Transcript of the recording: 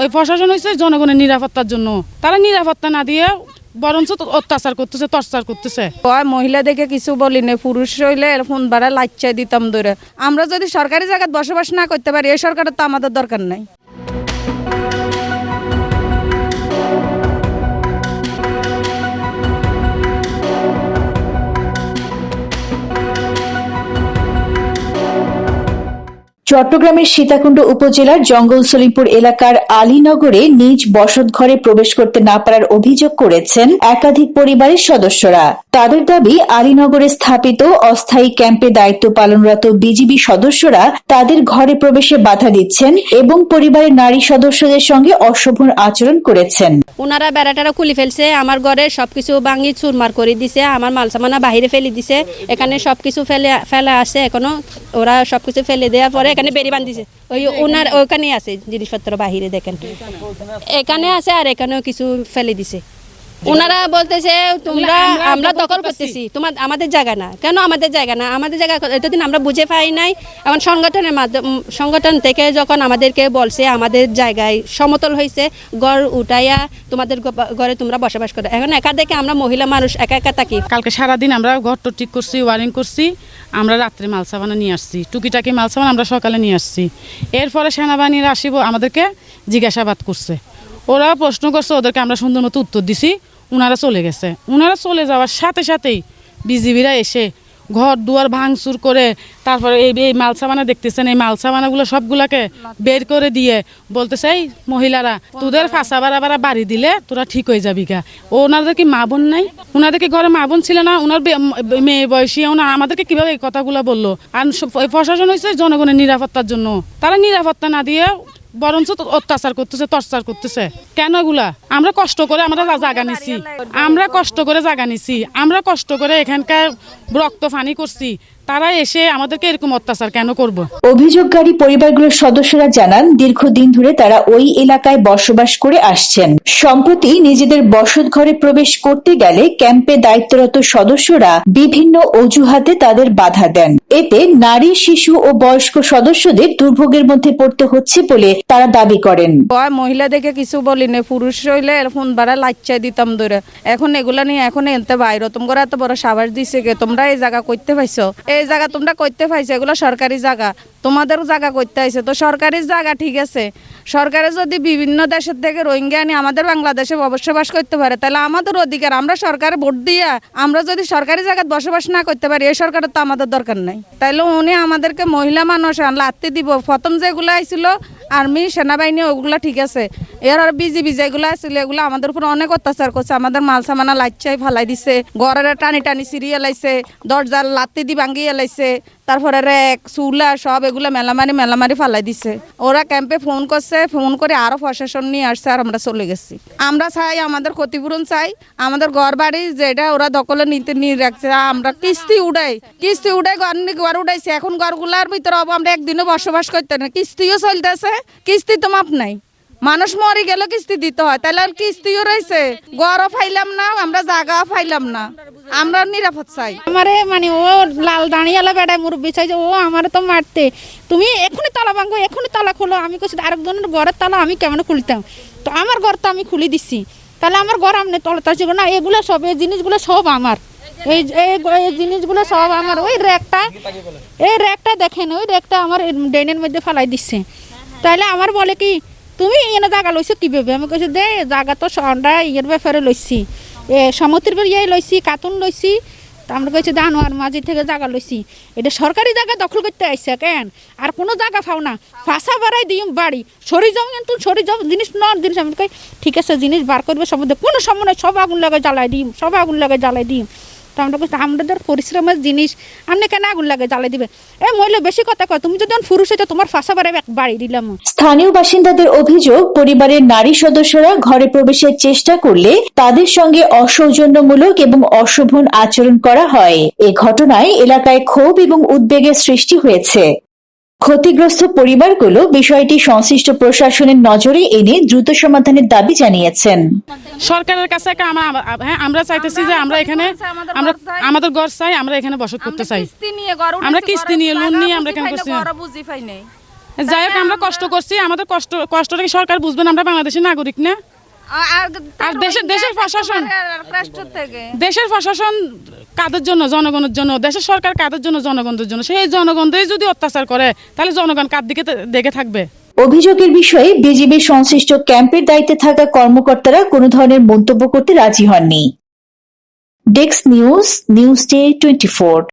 ওই প্রশাসন হয়েছে জনগণের নিরাপত্তার জন্য, তারা নিরাপত্তা না দিয়ে বরঞ্চ অত্যাচার করতেছে, টর্চার করতেছে। মহিলাদেরকে কিছু বলি না, পুরুষ হইলে ফোন ভাড়া লাচ্চাই দিতাম ধরে। আমরা যদি সরকারি জায়গায় বসবাস না করতে পারি, এই সরকারের তো আমাদের দরকার নাই। চট্টগ্রামের সীতাকুণ্ড উপজেলার জঙ্গল সলিমপুর এলাকার আলীনগরে নিজ বসতঘরে প্রবেশ করতে না পারার অভিযোগ করেছেন একাধিক পরিবারের সদস্যরা। তাদের দাবি, আলীনগরে স্থাপিত অস্থায়ী ক্যাম্পে দায়িত্ব পালনরত বিজিবি সদস্যরা তাদের ঘরে প্রবেশে বাধা দিচ্ছেন এবং পরিবারের নারী সদস্যদের সঙ্গে অশোভন আচরণ করেছেন। ওনারা বেড়াটারা খুলে ফেলছে, আমার সবকিছু ভাঙি চুরমার করে দিছে, আমার মালসামানা বাহিরে ফেলে দিছে, এখানে সবকিছু ফেলে আসে, এখনো ওরা সবকিছু ফেলে দেওয়ার পরে এখানে বেরি বান্ধিছে। ওই ওনার ওখানে আছে জিনিসপত্র বাহিরে, দেখেন এখানে আছে আর এখানেও কিছু ফেলে দিছে। ওনারা বলতেছে আমরা দখল করতেছি, আমাদের জায়গা না। কেন আমাদের জায়গা না? আমাদের জায়গা এতদিন আমরা বুঝে পাই নাই। এখন সংগঠন থেকে যখন আমাদেরকে বলছে আমাদের জায়গায় সমতল হয়েছে, ঘর উঠাইয়া তোমাদের ঘরে তোমরা বসবাস করো। এখন একা দেখে আমরা মহিলা মানুষ একা একা থাকি। কালকে সারাদিন আমরা ঘর তো ঠিক করছি, ওয়ারিং করছি, আমরা রাত্রে মালসাবানা নিয়ে আসছি, টুকিটাকি মালসাবানা আমরা সকালে নিয়ে আসছি। এরপরে সেনাবাহিনীরা আসিব আমাদেরকে জিজ্ঞাসাবাদ করছে, ওরা প্রশ্ন করছে, ওদেরকে আমরা সুন্দর মতো উত্তর দিছি। ওনারা চলে গেছে। ওনারা চলে যাওয়ার সাথে সাথেই বিজিবিরা এসে ঘর দুয়ার ভাঙচুর করে, তারপরে এই মালসাবানা দেখতেছেন, এই মালসাবানাগুলো সবগুলাকে বের করে দিয়ে বলতেছে, এই মহিলারা তোদের ফাঁসা বাড়া বাড়ি দিলে তোরা ঠিক হয়ে যাবি গা। ওনাদের কি মা বোন নাই? ওনাদের কি ঘরে মা বোন ছিল না? ওনার মেয়ে বয়সী আমাদেরকে কিভাবে এই কথাগুলো বললো? আর প্রশাসন হয়েছে জনগণের নিরাপত্তার জন্য, তারা নিরাপত্তা না দিয়ে বরঞ্চ অত্যাচার করতেছে, টর্চার করতেছে। কেন এগুলা? আমরা কষ্ট করে জায়গা নিছি, আমরা কষ্ট করে এখানকার রক্ত পানি করছি, তারা এসে আমাদেরকে এরকম অত্যাচার কেন করব? অভিযোগকারী পরিবারগুলোর সদস্যরা জানান, দীর্ঘদিন ধরে তারা ওই এলাকায় বসবাস করে আসছেন। সম্প্রতি নিজেদের বসত ঘরে প্রবেশ করতে গেলে ক্যাম্পে দায়িত্বরত সদস্যরা বিভিন্ন অজুহাতে তাদের বাধা দেন। এতে নারী, শিশু ও বয়স্ক সদস্যদের দুর্ভোগের মধ্যে পড়তে হচ্ছে বলে তারা দাবি করেন। মহিলাদেরকে কিছু বলি না, পুরুষ হইলে ফোন ভাড়া লাচ্চাই দিতাম ধরে। এখন এগুলা নিয়ে এখন এনতে বাইরে তোমরা এত বড় সাবাস দিছে গে, তোমরা এই জায়গা করতে পাইছো, এই জায়গা তোমরা করতে পাইছো, এগুলো সরকারি জায়গা, তোমাদের জায়গা করতে আইছে তো সরকারি জায়গা, ঠিক আছে। সরকারে যদি বিভিন্ন দেশের থেকে রোহিঙ্গা আনি আমাদের বাংলাদেশে বসবাস করতে পারে, তাহলে আমাদের অধিকার। আমরা সরকারে ভোট দিয়া আমরা যদি সরকারি জায়গায় বসবাস না করতে পারি, এই সরকারের তো আমাদের দরকার নাই। তাইলে উনি আমাদেরকে মহিলা মানুষ লাত্তি দিব। প্রথম যেগুলো আইছিল আর্মি, সেনাবাহিনী, ওগুলো ঠিক আছে। এর আর বিজিবি যেগুলো আসছিল এগুলো আমাদের উপর অনেক অত্যাচার করছে। আমাদের মালসামানা লাচ্চাই ফালাই দিছে, ঘরের টানি টানি সিরিয়ে লাইছে, দরজার লাত্তি দি ভাঙ্গিয়ে লাইছে, তারপরে রেক চুলা সব এগুলো মেলামারি ফালাই দিছে। ওরা ক্যাম্পে ফোন করছে, ফোন করে আরো প্রশাসন নিয়ে আসছে, আর আমরা চলে গেছি। আমরা চাই আমাদের ক্ষতিপূরণ চাই, আমাদের ঘর বাড়ি যেটা ওরা দখলে নিয়ে রাখছে। আমরা কিস্তি উড়াই ঘর উঠাইছে, এখন ঘরগুলার ভিতরে আমরা একদিনও বসবাস করতে না, কিস্তিও চলতেছে, কিস্তি তো মাপ নাই। মানুষ মরে গেল কিস্তি দিতে হয়, তাহলে কিস্তিও রয়েছে, ঘরও ফাইলাম না, আমরা জায়গা ফাইলাম না, আমরা নিরাপদ চাই। আমারে মানে ও লাল দাঁড়িয়ালা বেড়ায় মুরব্বী চাই যে ও আমার তো মারতে, তুমি এখনই তালা ভাঙো, এখনই তালা খোলো। আমি কইছি আরেকজনের ঘরের তালা আমি কেমন খুলতাম, তো আমার ঘর তো আমি খুলে দিচ্ছি, তাহলে আমার ঘর আপনি তলাতা ছিল না। এগুলো সব, এই জিনিসগুলো সব আমার, এই জিনিসগুলো সব আমার। ওই র্যাকটা দেখেন, ওই র্যাকটা আমার ড্রেনের মধ্যে ফালাই দিচ্ছে। তাহলে আমার বলে কি, তুমি এনে জায়গা লইছো কিভাবে? আমি কইছি দে জায়গা তো সন্ধ্যা ইয়ের ব্যাপারে লইছি, সমুদ্রের লইছি, কাতুন লইছি। তা আমরা কইছি দানোয়ার মাঝি থেকে জায়গা লইছি, এটা সরকারি জায়গা দখল করতে আইসে কেন? আর কোনো জায়গা পাও না, ফাঁসা বাড়াই দিম বাড়ি, সরি যাও কিন্তু সরি যাও, জিনিস জিনিস। আমি কই ঠিক আছে, জিনিস বার করবে সমুদ্রে, কোনো সময় সব আগুন লাগে জ্বালাই দিম। তো আমরা কইছি আমাদের পরিশ্রমের জিনিস আপনি কেন আগুন লাগে জ্বালাই দিবে? মহিলা বেশি কথা কয়, তুমি যদি পুরুষ হইতো তোমার ফাঁসা বাড়ি দিলাম। স্থানীয় বাসিন্দাদের অভিযোগ, পরিবারের নারী সদস্যরা ঘরে প্রবেশের চেষ্টা করলে তাদের সঙ্গে অসৌজন্যমূলক এবং অশোভন আচরণ করা হয়। এ ঘটনায় এলাকায় ক্ষোভ এবং উদ্বেগের সৃষ্টি হয়েছে। ক্ষতিগ্রস্ত পরিবারগুলো বিষয়টি সংশ্লিষ্ট প্রশাসনের নজরে এনে দ্রুত সমাধানের দাবি জানিয়েছেন। সরকারের কাছে আমরা চাইতেছি যে আমরা এখানে আমাদের ঘর চাই, আমরা এখানে বসত করতে চাই, আমরা কিস্তি নিয়ে লোন নিয়ে আমরা এখানে করছি। যাই হোক আমরা কষ্ট করছি, আমাদের কষ্টটা কি সরকার বুঝবেন? আমরা বাংলাদেশের নাগরিক না? আর দেশের প্রশাসন দেশের প্রশাসন কাদের জন্য? জনগণের জন্য। দেশের সরকার কাদের জন্য? জনগণের জন্য। সেই জনগণদের যদি অত্যাচার করে তাহলে জনগণ কার দিকে দেখে থাকবে? অভিযোগের বিষয়ে বিজিবির সংশ্লিষ্ট ক্যাম্পের দায়িত্বে থাকা কর্মকর্তারা কোনো ধরনের মন্তব্য করতে রাজি হননি। Desk news, news day 24।